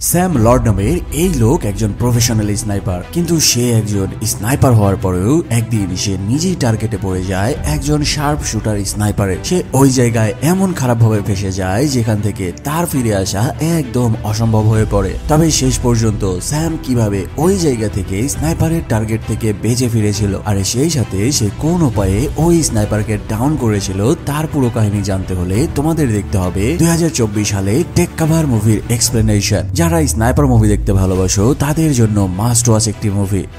Sam Lord নামের এই লোক একজন প্রফেশনাল স্নাইপার, কিন্তু সে একজন স্নাইপার হওয়ার পরেও একদিন সে নিজেই টার্গেটে পড়ে যায় একজন শার্প শুটার স্নাইপারের। সে ওই জায়গায় এমন খারাপভাবে ফেসে যায় যেখান থেকে তার ফিরে আসা একদম অসম্ভব হয়ে পড়ে। তবে শেষ পর্যন্ত স্যাম কিভাবে ওই জায়গা থেকে স্নাইপারের টার্গেট থেকে বেঁচে ফিরেছিল আর সেই সাথে সে কোন উপায়ে ওই স্নাইপারকে ডাউন করেছিল তার পুরো কাহিনী জানতে হলে তোমাদের দেখতে হবে 2024 সালে টেক কভার মুভির এক্সপ্লেনেশন। যারা স্নাইপার মুভি দেখতে ভালোবাসো তাদের জন্য মাস্ট ওয়াচ একটি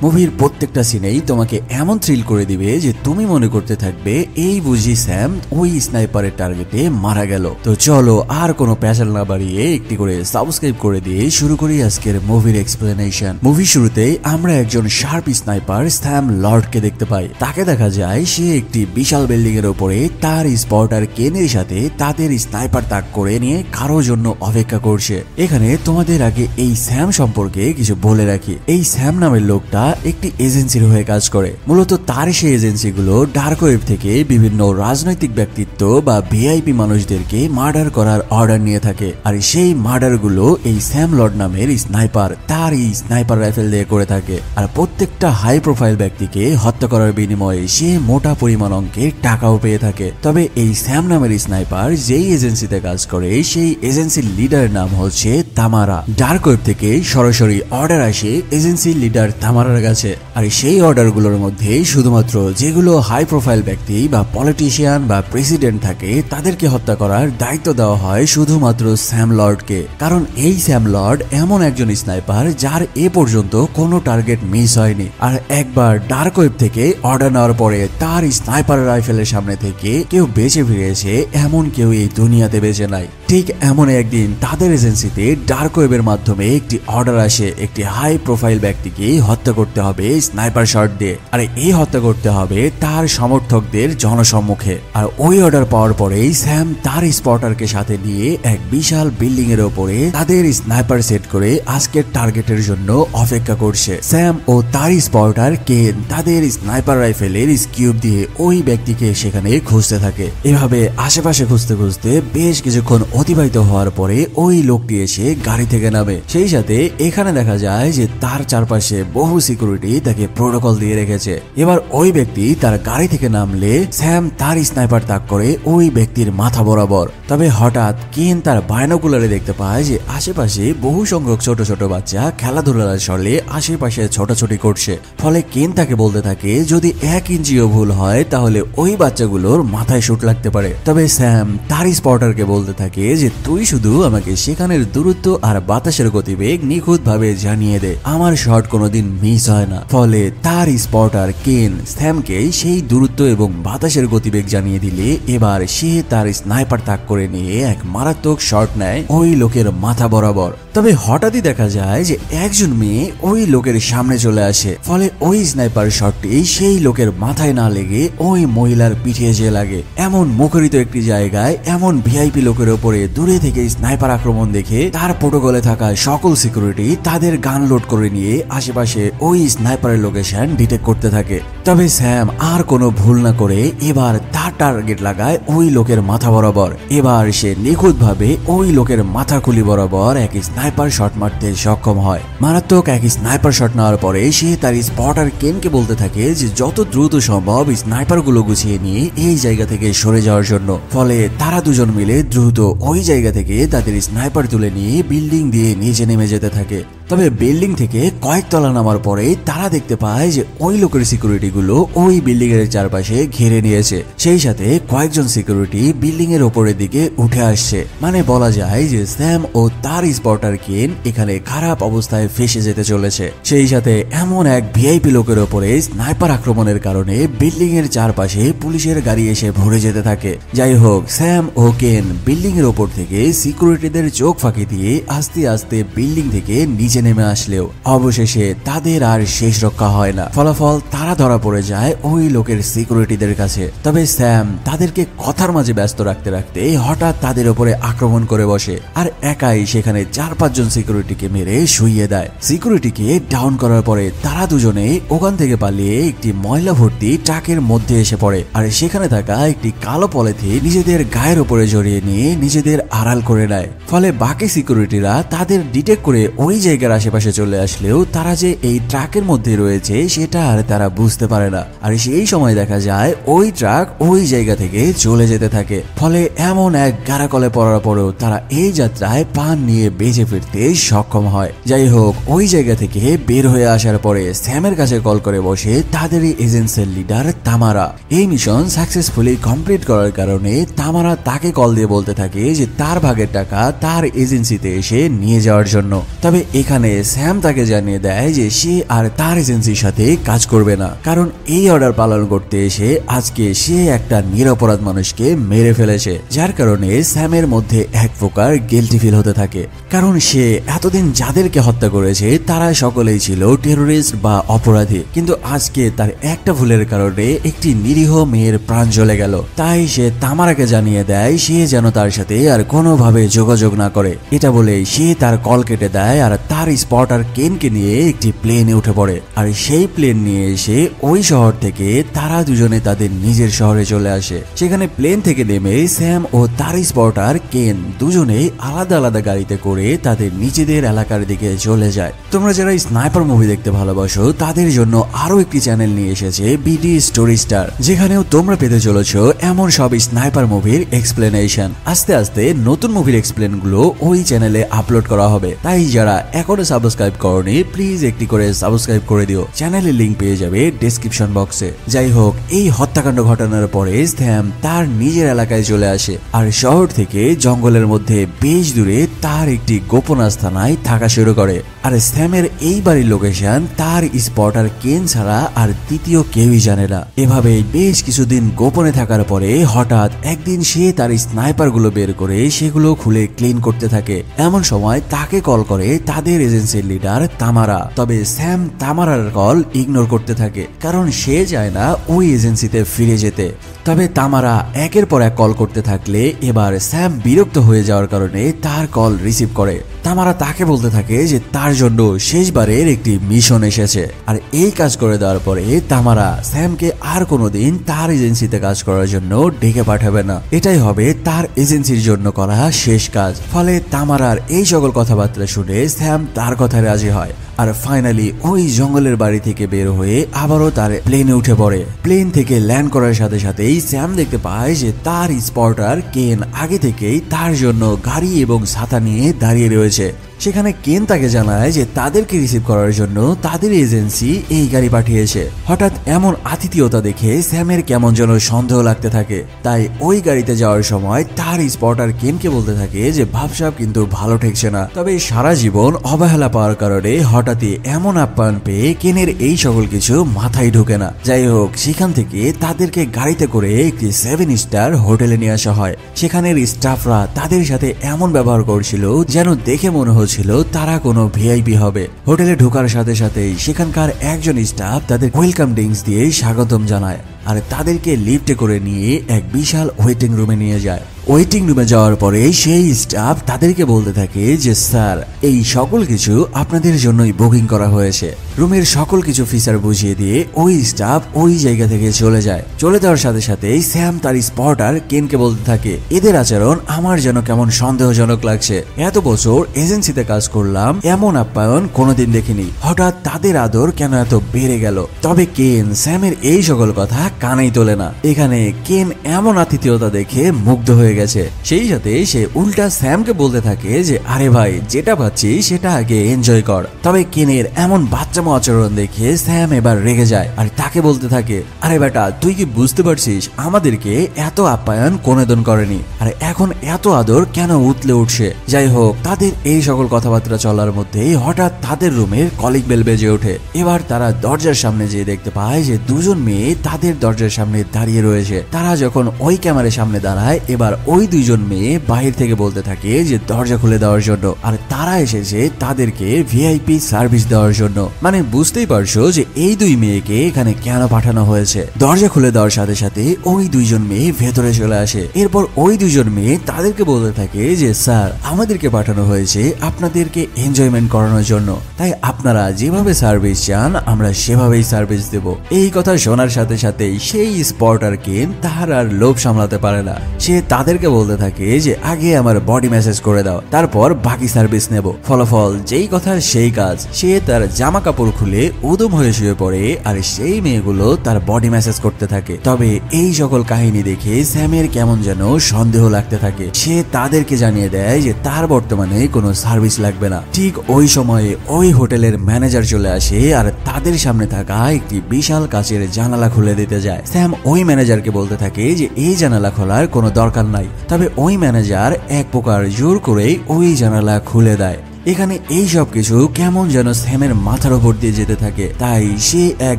মুভির প্রত্যেকটা সিনেই তোমাকে এমন থ্রিল করে দিবে যে তুমি মনে করতে থাকবে এই বুঝি স্যাম ওই স্নাইপারের টার্গেটে মারা গেল। তো চলো আর কোনো প্যাচাল না বাড়িয়ে একটি করে সাবস্ক্রাইব করে দিয়ে শুরু করি আজকের মুভির এক্সপ্লেনেশন। মুভি শুরুতেই আমরা একজন শার্প স্নাইপার স্যাম লর্ডকে দেখতে পাই। তাকে দেখা যায় সে একটি বিশাল বিল্ডিং এর উপরে তার স্পটার কেনের সাথে তাদের স্নাইপার তাক করে নিয়ে কারোর জন্য অপেক্ষা করছে। এখানে তোমাদের আগে এই স্যাম সম্পর্কে কিছু বলে রাখি। এই স্যাম নামের লোকটা একটি এজেন্সির হয়ে কাজ করে। মূলত তার সেই এজেন্সিগুলো ডার্ক ওয়েব থেকে বিভিন্ন রাজনৈতিক ব্যক্তিত্ব বা ভিআইপি মানুষদেরকে মার্ডার করার অর্ডার নিয়ে থাকে। আর সেই মার্ডার গুলো এই স্যাম লর্ড নামের স্নাইপার তার এই স্নাইপার রাইফেল দিয়ে করে থাকে। আর প্রত্যেকটা হাই প্রোফাইল ব্যক্তিকে হত্যা করার বিনিময়ে সে মোটা পরিমাণ অঙ্কের টাকাও পেয়ে থাকে। তবে এই স্যাম নামের স্নাইপার যেই এজেন্সিতে কাজ করে সেই এজেন্সির লিডারের নাম হচ্ছে তামারা। ডার্ক ওয়েব থেকে সরাসরি অর্ডার আসে এজেন্সির লিডার তামারার কাছে। আর সেই অর্ডার গুলোর মধ্যে শুধুমাত্র যেগুলো হাই প্রোফাইল ব্যক্তি বা পলিটিশিয়ান বা প্রেসিডেন্ট থাকে তাদেরকে হত্যা করার দায়িত্ব দেওয়া হয় শুধুমাত্র স্যাম লর্ডকে। কারণ এই স্যাম লর্ড এমন একজন স্নাইপার যার এ পর্যন্ত কোনো টার্গেট মিস হয়নি। আর একবার ডার্ক ওয়েব থেকে অর্ডার নেওয়ার পরে তার স্নাইপার রাইফেলের সামনে থেকে কেউ বেঁচে ফিরেছে এমন কেউ এই দুনিয়াতে বেঁচে নাই। ঠিক এমন একদিন তাদের এজেন্সিতে ডার্ক ওয়েবের মাধ্যমে একটি অর্ডার আসে একটি হাই প্রোফাইল ব্যক্তিকে হত্যা করতে হবে স্নাইপার শট দিয়ে। আর এই হত্যা করতে হবে তার সমর্থকদের জনসম্মুখে। আর ওই অর্ডার পাওয়ার পরেই স্যাম তার স্পটারকে সাথে নিয়ে এক বিশাল বিল্ডিং এর উপরে তাদের স্নাইপার সেট করে আজকের টার্গেটের জন্য অপেক্ষা করছে। স্যাম ও তার স্পটার কেন তাদের স্নাইপার রাইফেলের স্কিউব দিয়ে ওই ব্যক্তিকে সেখানে খুঁজতে থাকে। এভাবে আশেপাশে খুঁজতে খুঁজতে বেশ কিছুক্ষণ অতিবাহিত হওয়ার পরে ওই লোকটি এসে গাড়ি থেকে নামে। সেই সাথে এখানে দেখা যায় যে তার চারপাশে বহু সিকিউরিটি তাকে প্রোটোকল দিয়ে রেখেছে। এবার ওই ব্যক্তি তার গাড়ি থেকে নামলে স্যাম তার স্নাইপার তাক করে ওই ব্যক্তির মাথা বরাবর। তবে হঠাৎ কেন তার বাইনোকুলারে দেখতে পায় যে আশেপাশে বহু সংখ্যক ছোট ছোট বাচ্চা খেলাধুলার ছলে আশেপাশে ছোটাছুটি করছে। ফলে কেন তাকে বলতে থাকে যদি 1 ইঞ্চিও ভুল হয় তাহলে ওই বাচ্চাগুলোর মাথায় শুট লাগতে পারে। তবে স্যাম তার স্পটারকে বলতে থাকে যে তুই শুধু আমাকে সেখানের দূরত্ব আর বাতাসের গতিবেগ নিখুঁত ভাবে জানিয়ে দে, আমার শট কোনোদিন মিস হয় না। ফলে তার স্পটার কেন স্যামকে সেই দূরত্ব এবং বাতাসের গতিবেগ জানিয়ে দিলে এবার সে তার স্নাইপার তাক করে নিয়ে এক মারাত্মক শট নেয় ওই লোকের মাথা বরাবর। তবে হঠাৎই দেখা যায় যে একজন মেয়ে ওই লোকের সামনে চলে আসে। ফলে ওই স্নাইপার শটটি সেই লোকের মাথায় না লেগে ওই মহিলার পিঠে যে লাগে। এমন মুখরিত একটি জায়গায় এমন ভিআইপি লোকের উপরে দূরে থেকে স্নাইপার আক্রমণ দেখে তার প্রোটোকলে থাকা সকল সিকিউরিটি তাদের গান লোড করে নিয়ে আশেপাশে ওই স্নাইপারের লোকেশন ডিটেক্ট করতে থাকে। তবে স্যাম আর কোনো ভুল না করে এবার তার টার্গেট লাগায় ওই লোকের মাথা বরাবর। এবার সে নিখুঁত ভাবে ওই লোকের মাথা খুলি বরাবর এক স্নাইপার শট মারতে সক্ষম হয়। মারাত্মক এক স্নাইপার শট নেওয়ার পরে সে তার স্পটার কেনকে বলতে থাকে যে যত দ্রুত সম্ভব স্নাইপার গুলো গুছিয়ে নিয়ে এই জায়গা থেকে সরে যাওয়ার জন্য। ফলে তারা দুজন মিলে দ্রুত ওই জায়গা থেকে তাদের স্নাইপার তুলে নিয়ে বিল্ডিং দিয়ে নিচে নেমে যেতে থাকে। তবে বিল্ডিং থেকে কয়েক তলা নামার পরে তারা দেখতে পায় যে ওই লোকের সিকিউরিটি গুলো ওই বিল্ডিং এর চারপাশে ঘিরে নিয়েছে। সেই সাথে কয়েকজন সিকিউরিটি বিল্ডিং এর উপরের দিকে উঠে আসছে। মানে বলা যায় যে স্যাম ও তার স্পটার কেন এখানে খারাপ অবস্থায় ফেসে যেতে চলেছে। সেই সাথে এমন এক ভিআইপি লোকের উপরে স্নাইপার আক্রমণের কারণে বিল্ডিং এর চারপাশে পুলিশের গাড়ি এসে ভরে যেতে থাকে। যাই হোক স্যাম ও কেন বিল্ডিং এর উপর থেকে সিকিউরিটিদের চোখ ফাঁকি দিয়ে আস্তে আস্তে বিল্ডিং থেকে নিচে নিচে নেমে আসলেও অবশেষে তাদের আর শেষ রক্ষা হয় না। ফলাফল তারা ধরা পড়ে যায় ওই লোকের সিকিউরিটিদের কাছে। তবে স্যাম তাদেরকে কথার মাঝে ব্যস্ত রাখতে রাখতে হঠাৎ তাদের উপরে আক্রমণ করে বসে আর একাই সেখানে 4-5 জন সিকিউরিটিকে মেরে শুইয়ে দেয়। সিকিউরিটিকে ডাউন করার পরে তারা দুজনে ওখান থেকে পালিয়ে একটি ময়লা ভর্তি ট্রাকের মধ্যে এসে পড়ে আর সেখানে থাকা একটি কালো পলিথিন নিজেদের গায়ের উপরে জড়িয়ে নিয়ে নিজেদের আড়াল করে নেয়। ফলে বাকি সিকিউরিটিরা তাদের ডিটেক্ট করে ওই জায়গার আশেপাশে চলে আসলেও তারা যে এই ট্রাকের মধ্যে রয়েছে সেটা আর তারা বুঝতে পারে না। আর সেই সময় দেখা যায় ওই ট্রাক ওই জায়গা থেকে চলে যেতে থাকে। ফলে এমন এক গারাকলে পড়ার পরেও তারা এই যাত্রায় প্রাণ নিয়ে বেঁচে ফিরতে সক্ষম হয়। যাই হোক, ওই জায়গা থেকে বের হয়ে আসার পরে স্যামের কাছে কল করে বসে তাদেরই এজেন্সির লিডার তামারা। এই মিশন সাকসেসফুলি কমপ্লিট করার কারণে তামারা তাকে কল দিয়ে বলতে থাকে যে তার ভাগের টাকা তার এজেন্সিতে এসে নিয়ে যাওয়ার জন্য। তবে এখানে স্যাম তাকে জানিয়ে দেয় যে সে আর তার এজেন্সির সাথে কাজ করবে না, কারণ এই অর্ডার পালন করতে এসে আজকে সে একটা নিরপরাধ মানুষকে মেরে ফেলেছে, যার কারণে স্যামের মধ্যে এক প্রকার গিল্টি ফিল হতে থাকে। কারণ সে এতদিন যাদেরকে হত্যা করেছে তারা সকলেই ছিল টেরোরিস্ট বা অপরাধী, কিন্তু আজকে তার একটা ভুলের কারণে একটি নিরীহ মেয়ের প্রাণ চলে গেল। তাই সে তামারাকে জানিয়ে দেয় সে যেন তার সাথে আর কোনোভাবে যোগাযোগ না করে। এটা বলে সে তার কল কেটে দেয় আর তার স্পটার কেনকে নিয়ে একটি প্লেনে উঠে পড়ে। আর সেই প্লেন নিয়ে এসে ওই শহর থেকে তারা দুজনে তাদের নিজের শহরে চলে আসে। সেখানে প্লেন থেকে নেমে স্যাম ও তার স্পটার কেন দুজনে আলাদা আলাদা গাড়িতে করে তাদের নিজেদের এলাকার দিকে চলে যায়। তোমরা যারা স্নাইপার মুভি দেখতে ভালোবাসো তাদের জন্য আরো একটি চ্যানেল নিয়ে এসেছে বিডি স্টোরি স্টার, যেখানেও তোমরা পেতে চলেছো এমন সব স্নাইপার মুভির এক্সপ্লেনেশন। আস্তে আস্তে নতুন মুভির এক্সপ্লেন গুলো ওই চ্যানেলে আপলোড করা হবে, তাই যারা এখনো সাবস্ক্রাইব করনি প্লিজ একটি করে সাবস্ক্রাইব করে দিও। চ্যানেলের লিংক পেয়ে যাবে ডেসক্রিপশন বক্সে। যাই হোক, এই হত্যাকাণ্ড ঘটানোর পরে স্যাম তার নিজের এলাকায় চলে আসে আর শহর থেকে জঙ্গলের মধ্যে বেশ দূরে তার একটি গোপন আস্তানায় থাকা শুরু করে। আর স্যামের এই বাড়ির লোকেশন তার স্পটার কেন ছাড়া আর দ্বিতীয় কেউই জানে না। এভাবে বেশ কিছুদিন গোপনে থাকার পরে হঠাৎ একদিন সে তার স্নাইপার গুলো বের করে সেগুলো খুলে ক্লিন করতে থাকে। এমন সময় তাকে কল করে তাদের এজেন্সির লিডার তামারা। তবে স্যাম তামারার কল ইগনোর করতে থাকে, কারণ সে চায় না ওই এজেন্সিতে ফিরে যেতে। তবে তামারা একের পর এক কল করতে থাকলে এবার স্যাম বিরক্ত হয়ে যাওয়ার কারণে তার কল রিসিভ করে। তামারা তাকে বলতে থাকে যে তার জন্য শেষবারের একটি মিশন এসেছে, আর এই কাজ করে দেওয়ার পরে তামারা স্যামকে আর কোনোদিন তার এজেন্সিতে কাজ করার জন্য ডেকে পাঠাবে না। এটাই হবে তার এজেন্সির জন্য করা শেষ কাজ। ফলে তামারার এই সকল কথাবার্তা শুনে স্যাম তার কথায় রাজি হয় আর ফাইনালি ওই জঙ্গলের বাড়ি থেকে বের হয়ে আবারও তার প্লেনে উঠে পড়ে। প্লেন থেকে ল্যান্ড করার সাথে সাথেই স্যাম দেখতে পায় যে তার স্পটার কেন আগে থেকেই তার জন্য গাড়ি এবং ছাতা নিয়ে দাঁড়িয়ে রয়েছে। সেখানে কেন তাকে জানায় যে তাদেরকে রিসিভ করার জন্য তাদের এজেন্সি এই গাড়ি পাঠিয়েছে। হঠাৎ এমন আতিথেয়তা দেখে স্যামের কেমন যেন সন্দেহ লাগতে থাকে, তাই ওই গাড়িতে যাওয়ার সময় তার স্পটার কেনকে বলতে থাকে যে ভাবসাব কিন্তু ভালো ঠেকছে না। তবে সারা জীবন অবহেলা পাওয়ার কারণে হঠাৎই এমন আপ্যায়ন পেয়ে কেনের এই সকল কিছু মাথায় ঢোকে না। যাই হোক, সেখান থেকে তাদেরকে গাড়িতে করে একটি 7 স্টার হোটেলে নিয়ে আসা হয়। সেখানের স্টাফরা তাদের সাথে এমন ব্যবহার করছিল যেন দেখে মনে হচ্ছিল তারা কোনো ভিআইপি হবে। হোটেলে ঢোকার সাথে সাথেই সেখানকার একজন স্টাফ তাদের ওয়েলকাম ড্রিঙ্কস দিয়ে স্বাগতম জানায় আর তাদেরকে লিফটে করে নিয়ে এক বিশাল ওয়েটিং রুমে নিয়ে যায়। ওয়েটিং রুমে যাওয়ার পরে সেই স্টাফ তাদেরকে বলতে থাকে যে স্যার, এই সকল কিছু আপনাদের জন্যই বুকিং করা হয়েছে। রুমের সকল কিছু ফিচার বুঝিয়ে দিয়ে ওই স্টাফ ওই জায়গা থেকে চলে যায়। চলে যাওয়ার সাথে সাথে স্যাম তার স্পটার কেনকে বলতে থাকে এদের আচরণ আমার যেন কেমন সন্দেহজনক লাগছে। এত বছর এজেন্সিতে কাজ করলাম, এমন আপ্যায়ন কোনোদিন দেখিনি। হঠাৎ তাদের আদর কেন এত বেড়ে গেল? তবে কেন স্যামের এই সকল কথা কানেই তোলে না। এখানে কেন এমন আতিথেয়তা দেখে মুগ্ধ হয়ে গেছে। সেই সাথে সে উল্টা স্যামকে বলতে থাকে যে আরে ভাই, যেটা পাচ্ছি সেটা আগে এনজয় কর। তবে কেনের এমন বাচ্চামো আচরণ দেখে স্যাম এবার রেগে যায় আর তাকে বলতে থাকে আরে বেটা, তুই কি বুঝতে পারছিস আমাদেরকে এত আপ্যায়ন কোনোদিন করেনি, আর এখন এত আদর কেন উতলে উঠছে? যাই হোক, তাদের এই সকল কথাবার্তা চলার মধ্যেই হঠাৎ তাদের রুমের কলিং বেল বেজে ওঠে। এবার তারা দরজার সামনে যেয়ে দেখতে পায় যে দুজন মেয়ে তাদের দরজার সামনে দাঁড়িয়ে রয়েছে। তারা যখন ওই ক্যামেরার সামনে দাঁড়ায়, এবার ওই দুইজন মেয়ে বাহির থেকে বলতে থাকে যে দরজা খুলে দেওয়ার জন্য, আর তারা এসেছে তাদেরকে ভিআইপি সার্ভিস দেওয়ার জন্য। মানে বুঝতেই পারছো যে এই দুই মেয়েকে এখানে কেন পাঠানো হয়েছে। দরজা খুলে দেওয়ার সাথে সাথে ওই দুইজন মেয়ে ভেতরে চলে আসে। এরপর ওই দুইজন মেয়ে তাদেরকে বলতে থাকে যে স্যার, আমাদেরকে পাঠানো হয়েছে আপনাদেরকে এনজয়মেন্ট করানোর জন্য, তাই আপনারা যেভাবে সার্ভিস চান আমরা সেভাবেই সার্ভিস দেব। এই কথা শোনার সাথে সাথে সেই স্পটার কেন তার আর লোভ সামলাতে পারে না। সে তাদেরকে বলতে থাকে যে আগে আমার বডি ম্যাসেজ করে দাও, তারপর বাকি সার্ভিস নেব। ফলাফল যেই কথা সেই কাজ, সে তার জামা কাপড় খুলে উদম হয়ে শুয়ে পড়ে আর সেই মেয়েগুলো তার বডি ম্যাসেজ করতে থাকে। তবে এই সকল কাহিনী দেখে স্যামের কেমন যেন সন্দেহ লাগতে থাকে। সে তাদেরকে জানিয়ে দেয় যে তার বর্তমানে কোনো সার্ভিস লাগবে না। ঠিক ওই সময়ে ওই হোটেলের ম্যানেজার চলে আসে আর তাদের সামনে থাকা একটি বিশাল কাচের জানালা খুলে দিতে যায়। স্যাম ওই ম্যানেজারকে বলতে থাকে যে এই জানালা খোলার কোনো দরকার নাই। তবে ওই ম্যানেজার এক প্রকার জোর করেই ওই জানালা খুলে দেয়। এখানে এই সব কিছু কেমন যেন স্যামের মাথার উপর দিয়ে যেতে থাকে। তাই সে এক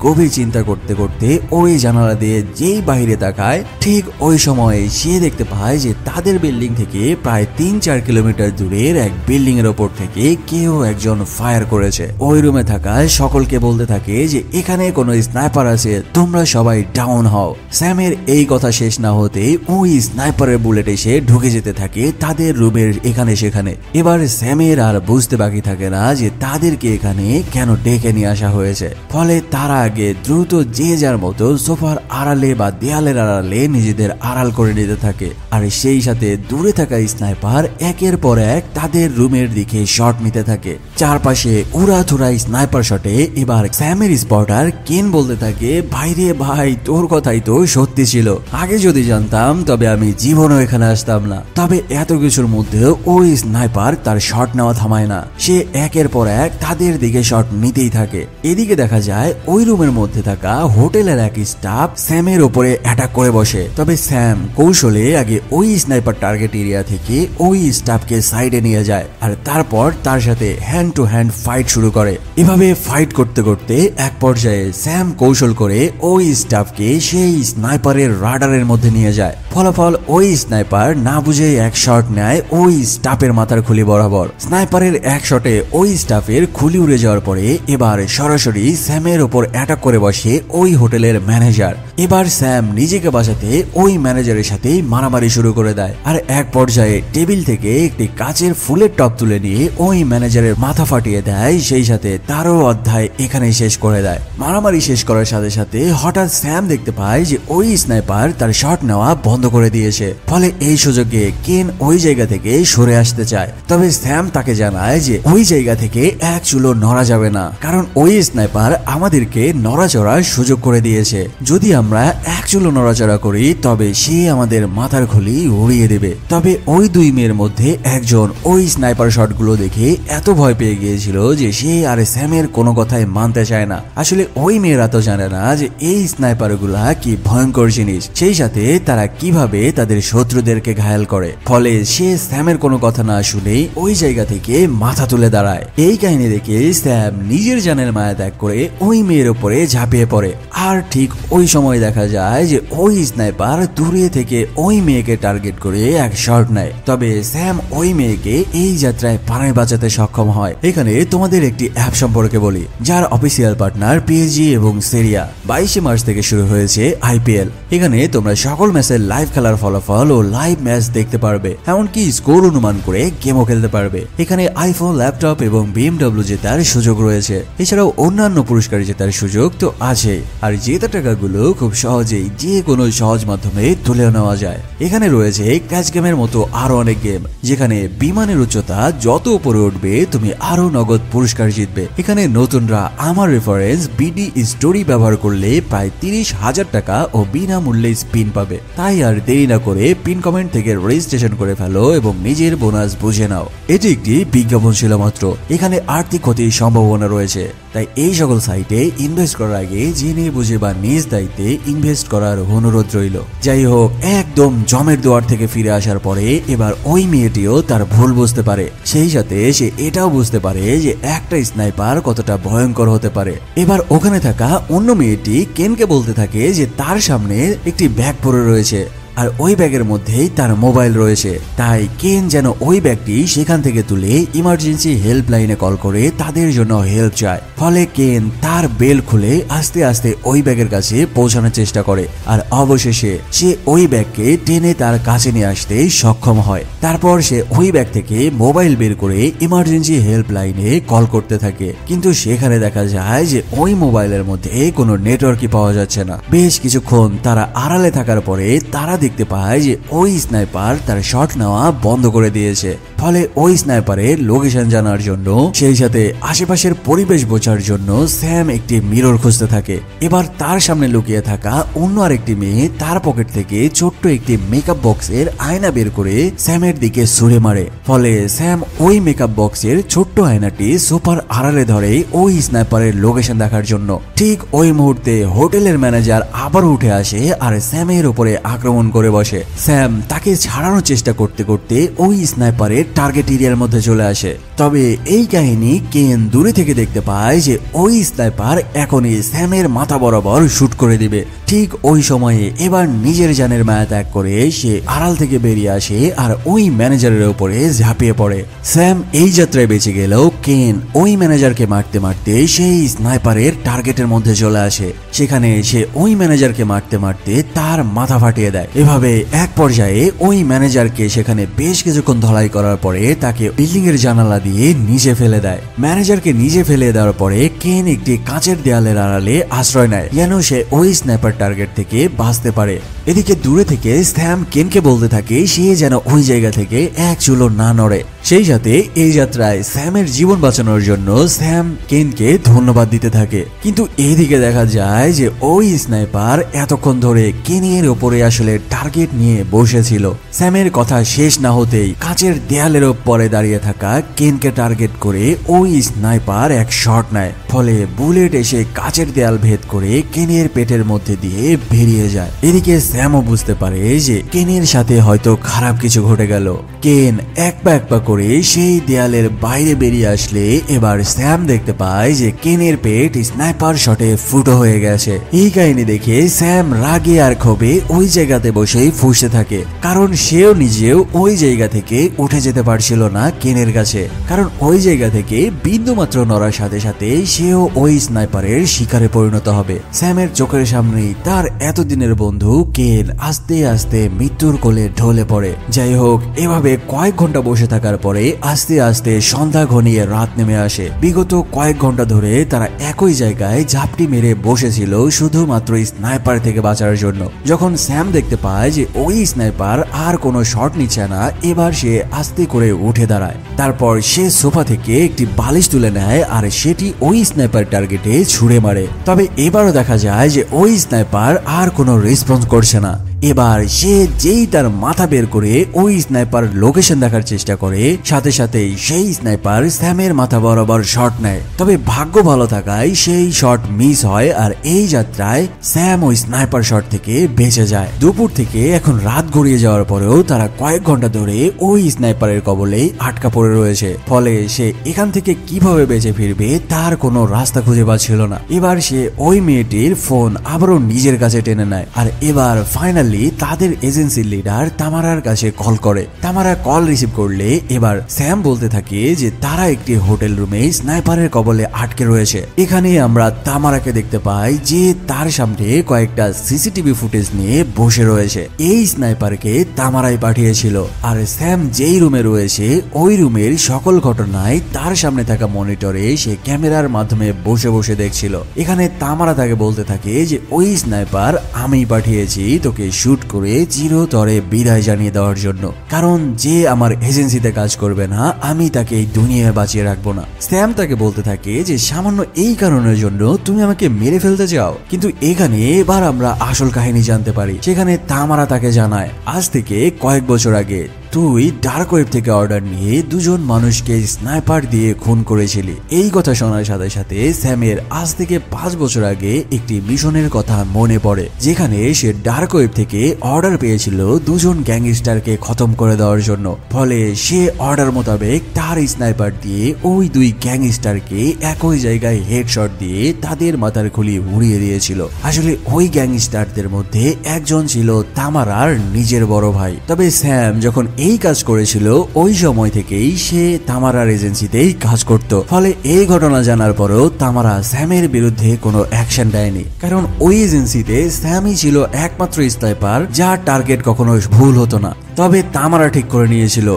গভীর চিন্তা করতে করতে ওই জানালা দিয়ে যেই বাইরে তাকায়, ঠিক ওই সময়ে সে দেখতে পায় যে তাদের বিল্ডিং থেকে প্রায় 3-4 কিলোমিটার দূরের এক বিল্ডিং এর ওপর থেকে কেউ একজন ফায়ার করেছে। ওই রুমে থাকা সকলকে বলতে থাকে যে এখানে কোনো স্নাইপার আছে, তোমরা সবাই ডাউন হও। স্যামের এই কথা শেষ না হতে ওই স্নাইপারের বুলেট এসে ঢুকে যেতে থাকে তাদের রুমের এখানে সেখানে। এবার স্যামের আর বুঝতে বাকি থাকে না যে তাদেরকে এখানে কেন ডেকে নিয়ে আসা হয়েছে। ফলে তারা আগে দ্রুত যে যার মতো সোফার আড়ালে বা দেয়ালের আড়ালে নিজেদের আড়াল করে নিতে থাকে। আর সেই সাথে দূরে থাকা স্নাইপার একের পর এক তাদের রুমের দিকে শট নিতে থাকে। চারপাশে উড়াধুরা স্নাইপার শটে এবার স্যামের স্পটার কেন বলতে থাকে, ভাইরে ভাই, তোর কথাই তো সত্যি ছিল। আগে যদি জানতাম তবে আমি জীবনও এখানে আসতাম না। তবে এত কিছুর মধ্যেও ওই স্নাইপার তার শট নেওয়া থামায় না। সে একের পর এক তাদের দিকে শট নিতেই থাকে। এদিকে দেখা যায় ওই রুমের মধ্যে থাকা হোটেলের এক স্টাফ স্যামের উপরে অ্যাটাক করে বসে। তবে স্যাম কৌশলে আগে ওই স্নাইপার টার্গেট এরিয়া থেকে ওই স্টাফকে সাইডে নিয়ে যায় আর তারপর তার সাথে হ্যান্ড টু হ্যান্ড ফাইট শুরু করে। এভাবে ফাইট করতে করতে এক পর্যায়ে স্যাম কৌশল করে ওই স্টাফকে সেই স্নাইপারের রাডারের মধ্যে নিয়ে যায়। ফলাফল ওই স্নাইপার না বুঝে এক শট নেয় ওই স্টাফের মাথার খুলি বরাবর। স্নাইপারের এক শটে ওই স্টাফের খুলি উড়ে যাওয়ার পরে এবার সরাসরি স্যামের ওপর অ্যাটাক করে বসে ওই হোটেলের ম্যানেজার। এবার স্যাম নিজেকে বাঁচাতে ওই ম্যানেজারের সাথে মারামারি শুরু করে দেয় আর এক পর্যায়ে টেবিল থেকে একটি কাচের ফুলের টপ তুলে নিয়ে ওই ম্যানেজারের মাথা ফাটিয়ে দেয়। সেই সাথে তারও অধ্যায় এখানেই শেষ করে দেয়। মারামারি শেষ করার সাথে সাথে হঠাৎ স্যাম দেখতে পায় যে ওই স্নাইপার তার শট নেওয়া বন্ধ করে দিয়েছে। ফলে এই সুযোগে কেন ওই জায়গা থেকে সরে আসতে চায়। তবে স্যাম তাকে জানায় যে ওই জায়গা থেকে এক চুলো নড়া যাবে না, কারণ ওই স্নাইপার আমাদেরকে নড়াচড়ার সুযোগ করে দিয়েছে। যদি আমরা এক চুলো নড়াচড়া করি তবে সে আমাদের মাথার খুলি উড়িয়ে দেবে। তবে ওই দুই মেয়ের মধ্যে একজন ওই স্নাইপার শটগুলো দেখে এত ভয় পেয়ে গিয়েছিল যে সে আর স্যামের কোনো কথাই মানতে চায় না। আসলে ওই মেয়েরা তো জানে না যে এই স্নাইপার গুলা কি ভয়ঙ্কর জিনিস, সেই সাথে তারা কিভাবে তাদের শত্রুদেরকে ঘায়াল করে। ফলে সে স্যামের কোনো কথা না শুনেই ওই জায়গা থেকে মাথা তুলে দাঁড়ায়। এই কাহিনী দেখে স্যাম নিজের জানের মায়া ত্যাগ করে ওই মেয়ের উপরে ঝাঁপিয়ে পড়ে। আর ঠিক ওই সময় দেখা যায় যে ওই স্নাইপার দূরে থেকে ওই মেয়েকে টার্গেট করে এক শট নেয়। তবে স্যাম ওই মেয়েকে এই যাত্রায় প্রাণে বাঁচাতে সক্ষম হয়। এখানে তোমাদের একটি অ্যাপ সম্পর্কে বলি, যার অফিসিয়াল পার্টনার পিএসজি এবং সেরিয়া। 22 মার্চ থেকে শুরু হয়েছে আইপিএল। এখানে তোমরা সকল ম্যাচের লাইভ খেলার ফলাফল ও লাইভ ম্যাচ দেখতে পারবে, এমনকি স্কোর অনুমান করে গেমও খেলতে পারবে। এখানে আইফোন, ল্যাপটপ এবং BMW জেতার সুযোগ রয়েছে। এছাড়াও অন্যান্য পুরস্কার জেতার সুযোগ তো আছে। আর জেতা টাকাগুলো খুব সহজেই যে কোনো সহজ মাধ্যমে তুলে নেওয়া যায়। এখানে রয়েছে ক্যাচ গেমের মতো আরো অনেক গেম, যেখানে বিমানের উচ্চতা যত উপরে উঠবে তুমি আরো নগদ পুরস্কার জিতবে। এখানে নতুনরা আমার রেফারেন্স বিডি স্টোরি ব্যবহার করলে প্রায় 30,000 টাকা ও বিনামূল্যে স্পিন পাবে। তাই আর দেরি না করে পিন কমেন্ট থেকে রেজিস্ট্রেশন করে ফেলো এবং নিজের বোনাস বুঝে নাও। এটি একটি বিজ্ঞাপন ছিল মাত্র, এখানে আর্থিক ক্ষতির সম্ভাবনা রয়েছে। তাই এই সকল সাইটে ইনভেস্ট করার আগে জেনে বুঝে বা নিজ দায়িত্বে ইনভেস্ট করার অনুরোধ রইল। যাই হোক, একদম জমের দুয়ার থেকে ফিরে আসার পরে এবার ওই মেয়েটিও তার ভুল বুঝতে পারে। সেই সাথে সে এটাও বুঝতে পারে যে একটা স্নাইপার কতটা ভয়ঙ্কর হতে পারে। এবার ওখানে থাকা অন্য মেয়েটি কেনকে বলতে থাকে যে তার সামনে একটি ব্যাগ পড়ে রয়েছে। আর ওই ব্যাগের মধ্যেই তার মোবাইল রয়েছে। তাই কেন যেন ওই ব্যাগটি সেখান থেকে তুলে ইমার্জেন্সি হেল্পলাইনে কল করে তাদের জন্য হেল্প চায়। ফলে কেন তার বেল খুলে আস্তে আস্তে ওই ব্যাগের কাছে পৌঁছানোর চেষ্টা করে আর অবশেষে সে ওই ব্যাগকে টেনে তার কাছে নিয়ে আসতে সক্ষম হয়। তারপর সে ওই ব্যাগ থেকে মোবাইল বের করে ইমার্জেন্সি হেল্পলাইনে কল করতে থাকে, কিন্তু সেখানে দেখা যায় যে ওই মোবাইলের মধ্যে কোনো নেটওয়ার্কই পাওয়া যাচ্ছে না। বেশ কিছুক্ষণ তারা আড়ালে থাকার পরে তারা দেখতে পায় যে ওই স্নাইপার তার শট নেওয়া বন্ধ করে দিয়েছে। ফলে ওই স্নাইপারের লোকেশন জানার জন্য সেই সাথে আশেপাশের পরিবেশ বোঝার জন্য স্যাম একটি মিরর খুঁজতে থাকে। এবার তার সামনে লুকিয়ে থাকা অন্য আরেকটি মেয়ে তার পকেট থেকে ছোট্ট একটি মেকআপ বক্সের আয়না বের করে স্যামের দিকে ছুড়ে মারে। ফলে স্যাম ওই মেকআপ বক্সের ছোট্ট আয়নাটি সোফার আড়ালে ধরে ওই স্নাইপারের লোকেশন দেখার জন্য। ঠিক ওই মুহূর্তে হোটেলের ম্যানেজার আবার উঠে আসে আর স্যামের উপরে আক্রমণ করে বসে। স্যাম তাকে ছাড়ানোর চেষ্টা করতে করতে ওই স্নাইপারের টার্গেট এরিয়ার মধ্যে চলে আসে। তবে এই কাহিনী কেন দূরে থেকে দেখতে পায় যে ওই স্নাইপার এখনই স্যামের মাথা বরাবর শুট করে দিবে। ঠিক ওই সময়ে এবার নিজের জানের মায়া ত্যাগ করে সে আড়াল থেকে বেরিয়ে আসে আর ওই ম্যানেজারের উপরে ঝাঁপিয়ে পড়ে। স্যাম এই যাত্রায় বেঁচে গেলেও কেন ওই ম্যানেজারকে মারতে মারতে সেই স্নাইপারের টার্গেটের মধ্যে চলে আসে। সেখানে সে ওই ম্যানেজারকে মারতে মারতে তার মাথা ফাটিয়ে দেয়। এভাবে এক পর্যায়ে ওই ম্যানেজারকে সেখানে বেশ কিছুক্ষণ ধলাই করার পরে তাকে বিল্ডিং এর জানালা দিয়ে নিচে ফেলে দেয়। ম্যানেজারকে নিচে ফেলে দেওয়ার পরে কেন একটি কাঁচের দেয়ালের আড়ালে আশ্রয় নেয় যেন সে ওই স্নাইপার টার্গেট থেকে বাঁচতে পারে। এদিকে দূরে থেকে স্যাম কেনকে বলতে থাকে সে যেন ওই জায়গা থেকে এক চুলো না নড়ে। সেই সাথে এই যাত্রায় স্যামের জীবন বাঁচানোর জন্য স্যাম কেনকে ধন্যবাদ দিতে থাকে। কিন্তু এদিকে দেখা যায় যে ওই স্নাইপার এতক্ষণ ধরে কেনের উপরে আসলে টার্গেট নিয়ে বসেছিল। স্যামের কথা শেষ না হতেই কাঁচের দেয়ালের উপরে দাঁড়িয়ে থাকা কেনকে টার্গেট করে ওই স্নাইপার এক শট নেয়। ফলে বুলেট এসে কাঁচের দেয়াল ভেদ করে কেনের পেটের মধ্যে দিয়ে বেরিয়ে যায়। এদিকে স্যামও বুঝতে পারে যে কেনের সাথে হয়তো খারাপ কিছু ঘটে গেল। কেন এক পা করে সেই দেয়ালের বাইরে বেরিয়ে আসলে এবার স্যাম দেখতে পায় যে কেনের পেট স্নাইপার শটে ফুটো হয়ে গেছে। এই কাহিনী দেখে স্যাম রাগে আর ক্ষোভে ওই জায়গাতে বসেই ফুঁসতে থাকে, কারণ সেও নিজেও ওই জায়গা থেকে উঠে যেতে পারছিল না কেনের কাছে। কারণ ওই জায়গা থেকে বিন্দু মাত্র নড়ার সাথে সাথে সেও ওই স্নাইপারের শিকারে পরিণত হবে। স্যামের চোখের সামনেই তার এতদিনের বন্ধু কেন আস্তে আস্তে মৃত্যুর কোলে ঢলে পড়ে। যাই হোক, এভাবে কয়েক ঘন্টা বসে থাকার পরে আস্তে আস্তে সন্ধ্যা ঘনিয়ে রাত নেমে আসে। বিগত কয়েক ঘন্টা ধরে তারা একই জায়গায় ঝাপটি মেরে বসেছিল শুধুমাত্র স্নাইপার থেকে বাঁচার জন্য। যখন স্যাম দেখতে পায় যে ওই স্নাইপার আর কোনো শট নিচ্ছে না, এবার সে আস্তে করে উঠে দাঁড়ায়। তারপর সে সোফা থেকে একটি বালিশ তুলে নেয় আর সেটি ওই স্নাইপার টার্গেটে ছুঁড়ে মারে। তবে এবারও দেখা যায় যে ওই স্নাইপার আর কোনো রেসপন্স করছে না। এবার সে যেই তার মাথা বের করে ওই স্নাইপার লোকেশন দেখার চেষ্টা করে, সাথে সাথেই সেই স্নাইপার স্যামের মাথা বরাবর শট নেয়। তবে ভাগ্য ভালো থাকায় সেই শট মিস হয় আর এই যাত্রায় স্যাম ওই স্নাইপার শট থেকে বেঁচে যায়। দুপুর থেকে এখন রাত গড়িয়ে যাওয়ার পরেও তারা কয়েক ঘন্টা ধরে ওই স্নাইপারের কবলেই আটকা পড়ে রয়েছে। ফলে সে এখান থেকে কিভাবে বেঁচে ফিরবে তার কোনো রাস্তা খুঁজে পাচ্ছিল না। এবার সে ওই মেয়েটির ফোন আবারও নিজের কাছে টেনে নেয় আর এবার ফাইনালি তাদের এজেন্সির লিডার তামারার কাছে কল করে। তামারা কল রিসিভ করলে এবার স্যাম বলতে থাকে যে তারা একটি হোটেল রুমে স্নাইপারের কবলে আটকে রয়েছে। এখানে আমরা তামারাকে দেখতে পাই যে তার সামনে কয়েকটা সিসিটিভি ফুটেজ নিয়ে বসে রয়েছে। এই স্নাইপারকে তামারাই পাঠিয়েছিল আর স্যাম যেই রুমে রয়েছে ওই রুমের সকল ঘটনায় তার সামনে থাকা মনিটরে সে ক্যামেরার মাধ্যমে বসে বসে দেখছিল। এখানে তামারা তাকে বলতে থাকে যে ওই স্নাইপার আমি পাঠিয়েছি তোকে শুট করে চিরতরে বিদায় জানিয়ে দেওয়ার জন্য, কারণ যে আমার এজেন্সিতে কাজ করবে না আমি তাকে এই দুনিয়ায় বাঁচিয়ে রাখবো না। স্যাম তাকে বলতে থাকে যে সামান্য এই কারণের জন্য তুমি আমাকে মেরে ফেলতে চাও, কিন্তু এখানে এবার আমরা আসল কাহিনী জানতে পারি। সেখানে তামারা তাকে জানায় আজ থেকে কয়েক বছর আগে তুই ডার্ক ওয়েব থেকে অর্ডার নিয়ে দুজন মানুষকে স্নাইপার দিয়ে খুন করেছিলি। এই কথা শোনার সাথে সাথে স্যামের আজ থেকে 5 বছর আগে একটি মিশনের কথা মনে পড়ে, যেখানে সে ডার্ক ওয়েব থেকে অর্ডার পেয়েছিল দুজন গ্যাংস্টারকে খতম করে দেওয়ার জন্য। ফলে সে অর্ডার মোতাবেক তার স্নাইপার দিয়ে ওই 2 গ্যাংস্টারকে একই জায়গায় হেডশট দিয়ে তাদের মাথার খুলি উড়িয়ে দিয়েছিল। আসলে ওই গ্যাংস্টারদের মধ্যে একজন ছিল তামারার নিজের বড় ভাই। তবে স্যাম যখন এই কাজ করেছিল ওই সময় থেকেই সে তামারার এজেন্সিতেই কাজ করত। ফলে এই ঘটনা জানার পরও তামারা স্যামের বিরুদ্ধে কোনো অ্যাকশন দেয়নি, কারণ ওই এজেন্সিতে স্যামই ছিল একমাত্র স্নাইপার যার টার্গেট কখনো ভুল হতো না। তবে তামারা ঠিক করে নিয়েছিল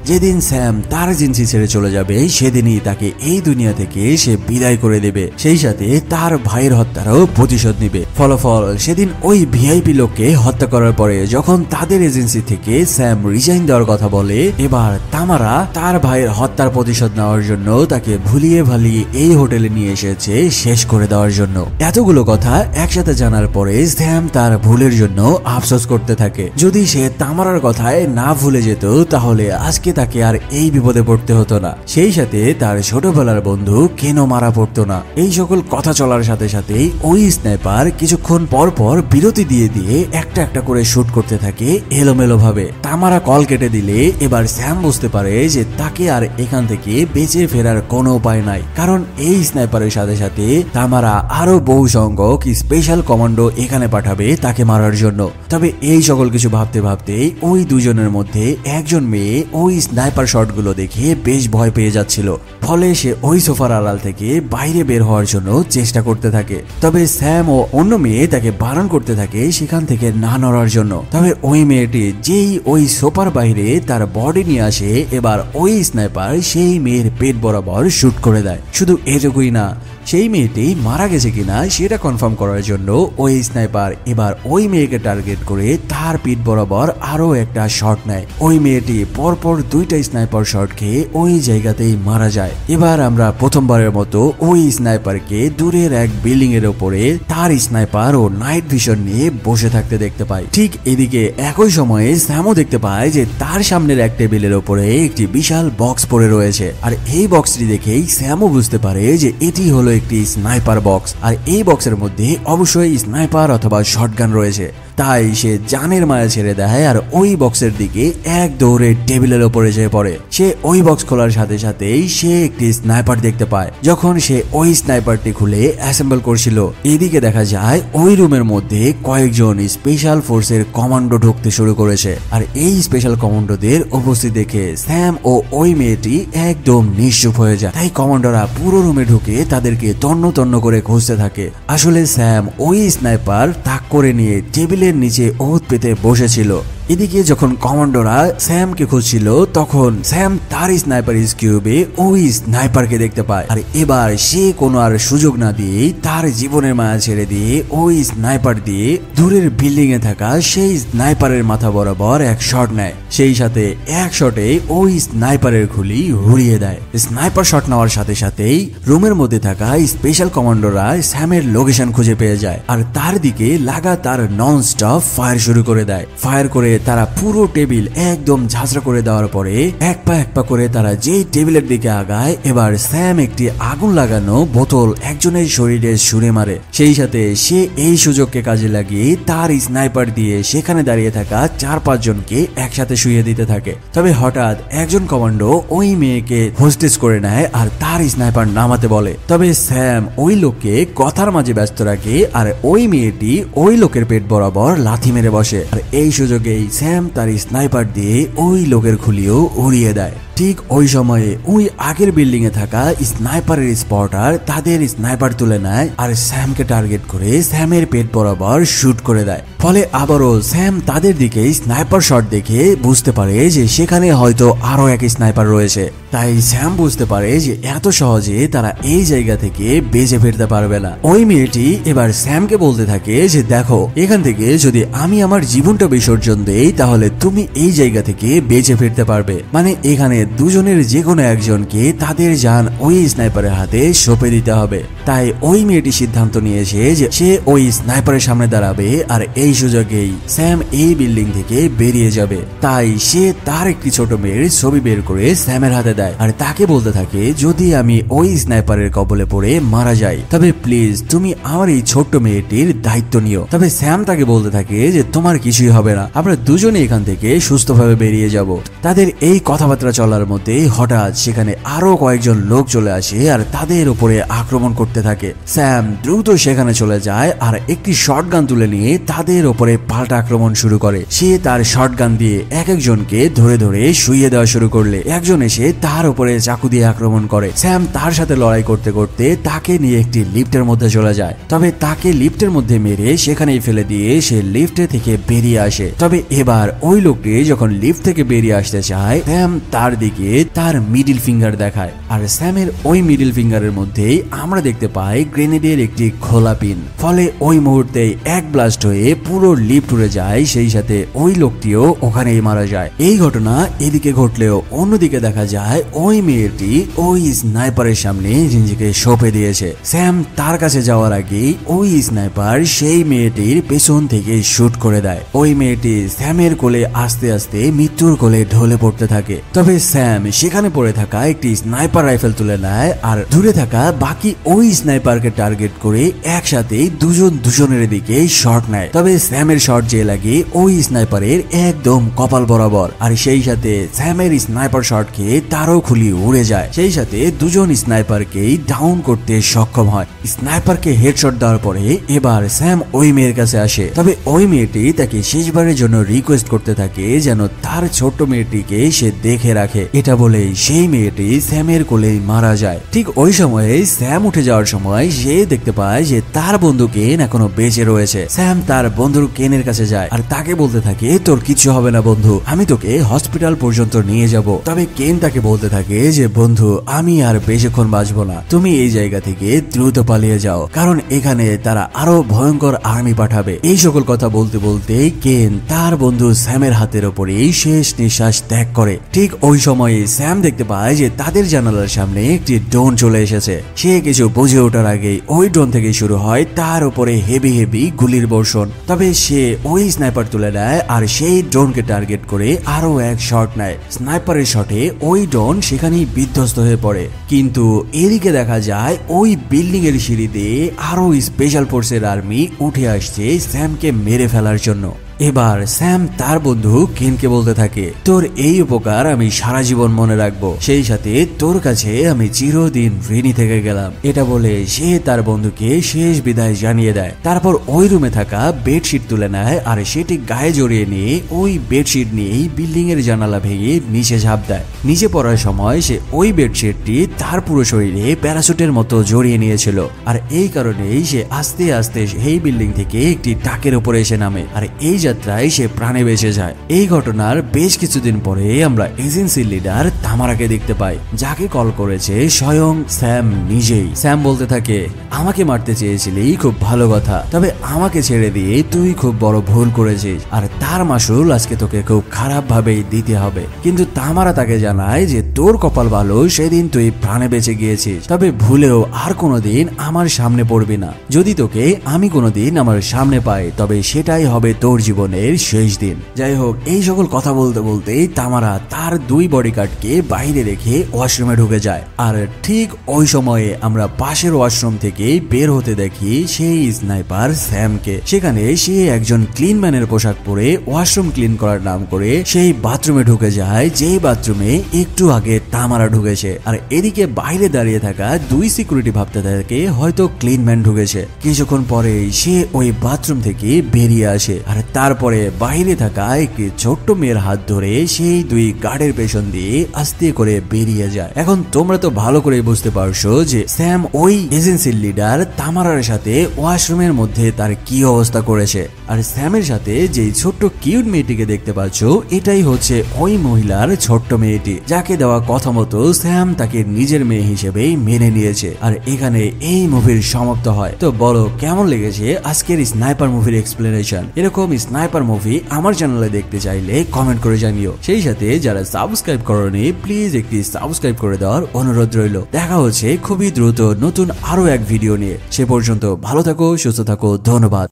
যেদিন স্যাম তার এজেন্সি ছেড়ে চলে যাবে সেদিনই তাকে এই দুনিয়া থেকে সে বিদায় করে দেবে, সেই সাথে তার ভাইয়ের হত্যারও প্রতিশোধ নিবে। ফলাফল সেদিন ওই ভিআইপি লোককে হত্যা করার পরে যখন তাদের এজেন্সি থেকে স্যাম রিজাইন দেওয়ার কথা বলে, এবার তামারা তার ভাইয়ের হত্যার প্রতিশোধ নেওয়ার জন্য তাকে ভুলিয়ে ভালিয়ে এই হোটেলে নিয়ে এসেছে শেষ করে দেওয়ার জন্য। এতগুলো কথা একসাথে জানার পরে স্যাম তার ভুলের জন্য আফসোস করতে থাকে। যদি সে তামারার কথায় না ভুলে যেত তাহলে আজকে তাকে আর এই বিপদে পড়তে হতো না, সেই সাথে তার ছোটবেলার বন্ধু কেন মারা পড়তো না। এই সকল কথা চলার সাথে সাথেই ওই স্নাইপার কিছুক্ষণ পর পর বিরতি দিয়ে দিয়ে একটা একটা করে শুট করতে থাকে এলোমেলো ভাবে। তামারা কল কেটে দিলে এবার স্যাম বুঝতে পারে যে তাকে আর এখান থেকে বেঁচে ফেরার কোনো উপায় নাই, কারণ এই স্নাইপারের সাথে সাথে তামারা আরো বহু সংখ্যক স্পেশাল কমান্ডো এখানে পাঠাবে তাকে মারার জন্য। তবে এই সকল কিছু ভাবতে ভাবতে ওই দুজনের মধ্যে একজন মেয়ে ওই স্নাইপার শটগুলো দেখে বেশ ভয় পেয়ে যাচ্ছিল। ফলে সে ওই সোফার আড়াল থেকে বাইরে বের হওয়ার জন্য চেষ্টা করতে থাকে। তবে স্যাম ও অন্য মেয়ে তাকে বারণ করতে থাকে সেখান থেকে না নড়ার জন্য। তবে ওই মেয়েটি যেই ওই সোফার বাইরে তার বডি নিয়ে আসে, এবার ওই স্নাইপার সেই মেয়ের পেট বরাবর শুট করে দেয়। শুধু এটুকুই না, সেই মেয়েটি মারা গেছে কিনা সেটা কনফার্ম করার জন্য ওই স্নাইপার এবার ওই মেয়েকে টার্গেট করে তার পিঠ বরাবর আরো একটা শট নেয়। ওই মেয়েটি পরপর 2টা স্নাইপার শট খেয়ে ওই জায়গাতেই মারা যায়। এবার আমরা প্রথমবারের মতো ওই স্নাইপারকে দূরের এক বিল্ডিং এর উপরে তার স্নাইপার ও নাইট ভিশন নিয়ে বসে থাকতে দেখতে পাই। ঠিক এদিকে একই সময়ে স্যামও দেখতে পায় যে তার সামনের এক টেবিলের উপরে একটি বিশাল বক্স পড়ে রয়েছে, আর এই বক্সটি দেখেই স্যামও বুঝতে পারে যে এটি হলো একটি স্নাইপার বক্স, আর এই বক্সের মধ্যে অবশ্যই স্নাইপার অথবা শটগান রয়েছে। তাই সে জানের মায়া ছেড়ে দেয় আর ওই বক্সের দিকে এক দৌড়ে টেবিলের উপরে যেয়ে পড়ে। সে ওই বক্স খোলার সাথে সাথেই সে একটি স্নাইপার দেখতে পায়। যখন সে ওই স্নাইপারটি খুলে অ্যাসেম্বল করছিল, এদিকে দেখা যায় ওই রুমের মধ্যে কয়েকজন স্পেশাল ফোর্সের কমান্ডো ঢুকতে শুরু করেছে। আর এই স্পেশাল কমান্ডোদের উপস্থিত দেখে স্যাম ও ওই মেয়েটি একদম নিশ্চুপ হয়ে যায়। তাই কমান্ডোরা পুরো রুমে ঢুকে তাদেরকে তন্ন তন্ন করে খুঁজতে থাকে। আসলে স্যাম ওই স্নাইপার তাক করে নিয়ে টেবিলের নিচে ওত পেতে বসেছিল। এদিকে যখন কমান্ডোরা স্যামকে খুঁজছিল তখন স্যাম তার স্নাইপার স্কিউবে ওই স্নাইপারকে দেখতে পায়। আর এবার সে কোনো আর সুযোগ না দিয়ে তার জীবনের মায়া ছেড়ে দিয়ে ওই স্নাইপার দিয়ে দূরের বিল্ডিং এ থাকা সেই স্নাইপারের মাথা বরাবর এক শট নেয়। সেই সাথে এক শটে ওই স্নাইপারের খুলি উড়িয়ে দেয়। স্নাইপার শট নেওয়ার সাথে সাথেই রুমের মধ্যে থাকা স্পেশাল কমান্ডোরা স্যামের লোকেশন খুঁজে পেয়ে যায় আর তার দিকে লাগাতার নন স্টপ ফায়ার শুরু করে দেয়। ফায়ার করে তারা পুরো টেবিল একদম ঝাঁঝরা করে দেওয়ার পরে এক পা করে তারা যেই টেবিলের দিকে আগায়, এবার স্যাম একটি আগুন লাগানো বোতল একজনের শরীরে ছুঁড়ে মারে। সেই সাথে সে এই সুযোগকে কাজে লাগিয়ে তার স্নাইপার দিয়ে সেখানে দাঁড়িয়ে থাকা 4-5 জনকে একসাথে শুইয়ে দিতে থাকে। তবে হঠাৎ একজন কমান্ডো ওই মেয়েকে হোস্টেজ করে নেয় আর তার স্নাইপার নামাতে বলে। তবে স্যাম ওই লোককে কথার মাঝে ব্যস্ত রাখে আর ওই মেয়েটি ওই লোকের পেট বরাবর লাথি মেরে বসে। আর এই সুযোগেই স্যাম তার স্নাইপার দিয়ে ওই লোকের খুলিও উড়িয়ে দেয়। ঠিক ওই সময়ে ওই আগের বিল্ডিং এ থাকা স্নাইপারের স্পটার তাদের স্নাইপার তুলে নেয় আর স্যামকে টার্গেট করে স্যামের পেট বরাবর শুট করে দেয়। ফলে আবারও স্যাম তাদের দিকে স্নাইপার শট দেখে বুঝতে পারে যে সেখানে হয়তো আরো এক স্নাইপার রয়েছে। তাই স্যাম বুঝতে পারে যে এত সহজে তারা এই জায়গা থেকে বেঁচে ফিরতে পারবে না। ওই মেয়েটি এবার স্যামকে বলতে থাকে যে দেখো, এখান থেকে যদি আমি আমার জীবনটা বিসর্জন দেই তাহলে তুমি এই জায়গা থেকে বেঁচে ফিরতে পারবে, মানে এখানে দুজনের যে কোনো একজনকে তাদের জান ওই স্নাইপারের হাতে সঁপে দিতে হবে। তাই ওই মেয়েটি সিদ্ধান্ত নিয়েছে যে সে ওই স্নাইপারের সামনে দাঁড়াবে আর এই সুযোগেই স্যাম এই বিল্ডিং থেকে বেরিয়ে যাবে। তাই সে তার একটি ছোট মেয়ের ছবি বের করে স্যামের হাতে দেয় আর তাকে বলতে থাকে, যদি আমি ওই স্নাইপারের কবলে পড়ে মারা যাই তবে প্লিজ তুমি আমার এই ছোট্ট মেয়েটির দায়িত্ব নিও। তবে স্যাম তাকে বলতে থাকে যে তোমার কিছুই হবে না, আমরা দুজনে এখান থেকে সুস্থভাবে বেরিয়ে যাব। তাদের এই কথাবার্তা চলার মধ্যে হঠাৎ সেখানে আরো কয়েকজন লোক চলে আসে আর তাদের উপরে আক্রমণ করতে থাকে। স্যাম দ্রুত সেখানে চলে যায় আর একটি শটগান তুলে নিয়ে তাদের উপরে পাল্টা আক্রমণ শুরু করে। সে তার শটগান দিয়ে এক একজনকে ধরে ধরে শুইয়ে দেওয়া শুরু করলে একজন এসে তার উপরে চাকু দিয়ে আক্রমণ করে। স্যাম তার সাথে লড়াই করতে করতে তাকে নিয়ে একটি লিফটের মধ্যে চলে যায়। তবে তাকে লিফটের মধ্যে মেরে সেখানেই ফেলে দিয়ে সে লিফটে থেকে বেরিয়ে আসে। তবে এবার ওই লোকটি যখন লিফট থেকে বেরিয়ে আসতে চায় স্যাম তার দিকে তার মিডিল ফিঙ্গার দেখায় আর স্যামের ওই মিডিল ফিঙ্গারের মধ্যেই আমরা দেখতে পাই গ্রেনেডের একটি খোলা পিন। ফলে ওই মুহূর্তে এক ব্লাস্ট হয়ে পুরো লিফট উড়ে যায়, সেই সাথে ওই লোকটিও ওখানেই মারা যায়। এই ঘটনা এদিকে ঘটলেও অন্যদিকে দেখা যায় ওই মেয়েটি ওই স্নাইপারের সামনে নিজেকে সঁপে দিয়েছে। স্যাম তার কাছে যাওয়ার আগেই ওই স্নাইপার সেই মেয়েটির পেছন থেকে শুট করে দেয়। ওই মেয়েটি স্যামের কোলে আস্তে আস্তে মৃত্যুর কোলে ঢলে পড়তে থাকে। তবে স্যাম সেখানে পড়ে থাকা একটি স্নাইপার রাইফেল তুলে নেয় আর দূরে থাকা বাকি ওই স্নাইপারকে টার্গেট করে একসাথে দুজনের দিকে শট নেয়। তবে স্যামের শট যে লাগে ওই স্নাইপারের একদম কপাল বরাবর আর সেই সাথে স্যামের স্নাইপার শট খেয়ে তারও খুলি উড়ে যায়। সেই সাথে দুজন স্নাইপারকেই ডাউন করতে সক্ষম হয়। স্নাইপারকে হেডশট দেওয়ার পরে এবার স্যাম ওই মেয়ের কাছে আসে। তবে ওই মেয়েটি তাকে শেষবারের জন্য রিকোয়েস্ট করতে থাকে যেন তার ছোট্ট মেয়েটিকে সে দেখে রাখে। এটা বলে সেই মেয়েটি স্যামের কোলেই মারা যায়। ঠিক ওই সময়ে স্যাম উঠে যাওয়ার সময় সে দেখতে পায় যে তার বন্ধু কেন এখনো বেঁচে রয়েছে। স্যাম তার বন্ধুর কেনের কাছে যায় আর তাকে বলতে থাকে, তোর কিছু হবে না বন্ধু, আমি তোকে হসপিটাল পর্যন্ত নিয়ে যাব। তবে কেন তাকে বলতে থাকে যে বন্ধু আমি আর বেশিক্ষণ বাঁচবো না, তুমি এই জায়গা থেকে দ্রুত পালিয়ে যাও, কারণ এখানে তারা আরো ভয়ঙ্কর আর্মি পাঠাবে। এই সকল কথা বলতে বলতে কেন তার বন্ধু স্যামের হাতের ওপরেই শেষ নিঃশ্বাস ত্যাগ করে। ঠিক ওই সময়ে স্যাম দেখতে পায় যে তাদের জানালার সামনে একটি ড্রোন চলে এসেছে। সে কিছু বুঝে ওঠার আগেই ওই ড্রোন থেকে শুরু হয় তার উপরে হেভি গুলির বর্ষণ। তবে সে ওই স্নাইপার তুলে নেয় আর সেই ড্রোনকে টার্গেট করে আরো এক শট নেয়। স্নাইপারের শটে ওই ড্রোন সেখানেই বিধ্বস্ত হয়ে পড়ে। কিন্তু এদিকে দেখা যায় ওই বিল্ডিং এর সিঁড়ি দিয়ে আরো স্পেশাল ফোর্সের আর্মি উঠে আসছে স্যামকে মেরে ফেলার জন্য। এবার স্যাম তার বন্ধু কেনকে বলতে থাকে, তোর এই উপকার আমি সারা জীবন মনে রাখবো, সেই সাথে তোর কাছে আমি চিরদিন ঋণী থেকে গেলাম। এটা বলে সে তার বন্ধুকে শেষ বিদায় জানিয়ে দেয়। তারপর ওই রুমে থাকা বেডশিট তুলে নেয় আর সেটি গায়ে জড়িয়ে নিয়ে ওই বেডশিট নিয়েই বিল্ডিং এর জানালা ভেঙে নিচে ঝাঁপ দেয়। নিচে পড়ার সময় সে ওই বেডশিটটি তার পুরো শরীরে প্যারাশুটের মতো জড়িয়ে নিয়েছিল আর এই কারণেই সে আস্তে আস্তে এই বিল্ডিং থেকে একটি টাকের উপরে এসে নামে আর এই যাত্রায় সে প্রাণে বেঁচে যায়। এই ঘটনার বেশ কিছুদিন পরে আমরা এজেন্সি লিডার তামারাকে দেখতে পাই, যাকে কল করেছে স্বয়ং স্যাম নিজেই। স্যাম বলতে থাকে, আমাকে মারতে চেয়েছিলি খুব ভালো কথা, তবে আমাকে ছেড়ে দিয়ে তুই খুব বড় ভুল করেছিস আর তার মাসুল আজকে তোকে খুব খারাপ ভাবেই দিতে হবে। কিন্তু তামারা তাকে জানায় যে তোর কপাল ভালো, সেদিন তুই প্রাণে বেঁচে গিয়েছিস, তবে ভুলেও আর কোনোদিন আমার সামনে পড়বি না। যদি তোকে আমি কোনোদিন আমার সামনে পাই তবে সেটাই হবে তোর জীবনের শেষ দিন। যাই হোক, এই সকল কথা বলতে বলতে তামারা তার দুই বডিগার্ডকে বাইরে রেখে ওয়াশরুমে ঢুকে যায় আর ঠিক ওই সময়ে আমরা পাশের ওয়াশরুম থেকে বের হতে দেখি সেই স্নাইপার স্যামকে। সেখানে সে একজন ক্লিন ম্যানের পোশাক পরে ওয়াশরুম ক্লিন করার নাম করে সেই বাথরুমে ঢুকে যায়, যেই বাথরুমে একটু আগে তামারা ঢুকেছে। আর এদিকে বাইরে দাঁড়িয়ে থাকা দুই সিকিউরিটি ভাবতে থাকে হয়তো ক্লিন ম্যান ঢুকেছে। কিছুক্ষণ পরে সে ওই বাথরুম থেকে বেরিয়ে আসে আর তারপরে বাইরে থাকা একটি ছোট্ট মেয়ের হাত ধরে সেই দুই গার্ডের পেছন দিয়ে আস্তে করে বেরিয়ে যায়। এখন তোমরা তো ভালো করে বুঝতে পারছো যে স্যাম ওই এজেন্সির লিডার তামারার সাথে ওয়াশরুমের মধ্যে তার কি অবস্থা করেছে। আর স্যামের সাথে যে ছোট্ট কিউট মেয়েটিকে দেখতে পাচ্ছ, এটাই হচ্ছে ওই মহিলার ছোট্ট মেয়েটি, যাকে দেওয়া কথা মতো স্যাম তাকে নিজের মেয়ে হিসেবেই মেনে নিয়েছে। আর এখানে এই মুভির সমাপ্ত হয়। তো বলো কেমন লেগেছে আজকের স্নাইপার মুভির এক্সপ্লেনেশন। এরকম স্নাইপার মুভি আমার চ্যানেলে দেখতে চাইলে কমেন্ট করে জানিও। সেই সাথে যারা সাবস্ক্রাইব করনি প্লিজ একটি সাবস্ক্রাইব করে দেওয়ার অনুরোধ রইল। দেখা হচ্ছে খুবই দ্রুত নতুন আরো এক ভিডিও নিয়ে। সে পর্যন্ত ভালো থাকো, সুস্থ থাকো, ধন্যবাদ।